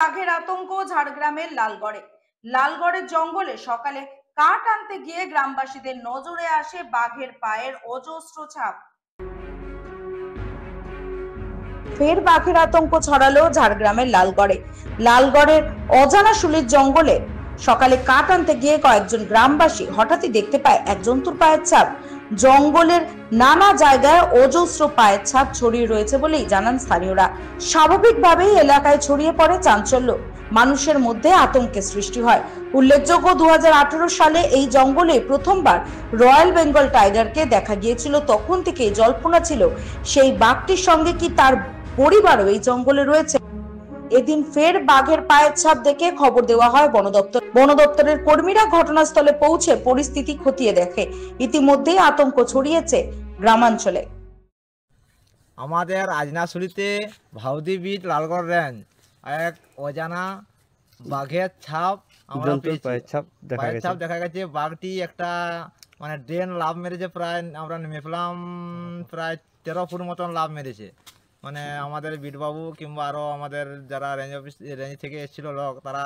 বাঘের আতঙ্ক ঝাড়গ্রামের লালগড়ে। লালগড়ের জঙ্গলে সকালে কাঠ আনতে গিয়ে গ্রামবাসীদের নজরে আসে বাঘের পায়ের অজস্র ছাপ। ফের বাঘের আতঙ্ক ছড়ালো ঝাড়গ্রামের লালগড়ে। লালগড়ের অজানা শুলির জঙ্গলে সকালে কাঠ আনতে গিয়ে কয়েকজন গ্রামবাসী হঠাৎই দেখতে পায় এক জন্তুর পায়ের ছাপ। জঙ্গলের নানা জায়গায় অজস্র পায়ের ছাপ ছড়িয়ে রয়েছে বলেই জানান স্থানীয়রা। স্বাভাবিকভাবেই এলাকায় ছড়িয়ে পড়ে চাঞ্চল্য, মানুষের মধ্যে আতঙ্কের সৃষ্টি হয়। উল্লেখযোগ্য 2018 সালে এই জঙ্গলে প্রথমবার রয়্যাল বেঙ্গল টাইগারকে দেখা গিয়েছিল। তখন থেকে জল্পনা ছিল সেই বাঘটির সঙ্গে কি তার পরিবারও এই জঙ্গলে রয়েছে। এদিন ফের বাঘের পায়ের ছাপ দেখে খবর দেওয়া হয় বন দপ্তরের কর্মীরা ঘটনাস্থলে পৌঁছে পরিস্থিতি খতিয়ে দেখে। ইতিমধ্যেই আতঙ্ক ছড়িয়েছে গ্রামাঞ্চলে। আমাদের আজনাশুলিতে ভাউদি বিট লালগড় রেঞ্জ এক অজানা বাঘের ছাপ আমরা পেয়েছি। পায়ের ছাপ দেখা গেছে। বাঘটি একটা মানে ড্রেন লাভ মেরেছে, প্রায় আমরা নেমে পেলাম প্রায় 13 ফুট মতন লাভ মেরেছে। মানে আমাদের বিটবাবু কিংবা আরও আমাদের যারা রেঞ্জ থেকে এসেছিল লোক, তারা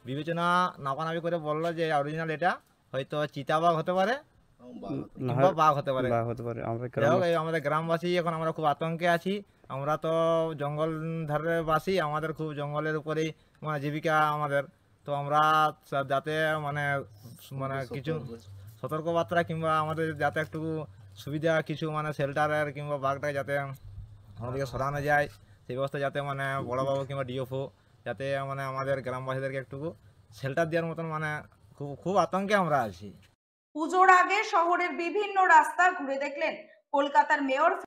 বিবেচনা নাপানাপি করে বললো যে অরিজিনাল এটা হয়তো চিতাবাঘ হতে পারে কিংবা বাঘ হতে পারে। আমাদের গ্রামবাসী এখন আমরা খুব আতঙ্কে আছি। আমরা তো জঙ্গল ধারে বাসি, আমাদের খুব জঙ্গলের উপরেই মানে জীবিকা আমাদের। তো আমরা যাতে মানে মানে কিছু সতর্কবার্তা কিংবা আমাদের যাতে একটু সুবিধা কিছু মানে শেল্টারের কিংবা বাঘটাকে যাতে আমাদেরকে সরানো যায়, সেই ব্যবস্থা যাতে মানে বড়বাবু কিংবা ডিএফও যাতে মানে আমাদের গ্রামবাসীদেরকে একটু শেল্টার দেওয়ার মতন, মানে খুব আতঙ্কে আমরা আছি। পুজোর আগে শহরের বিভিন্ন রাস্তা ঘুরে দেখলেন কলকাতার মেয়র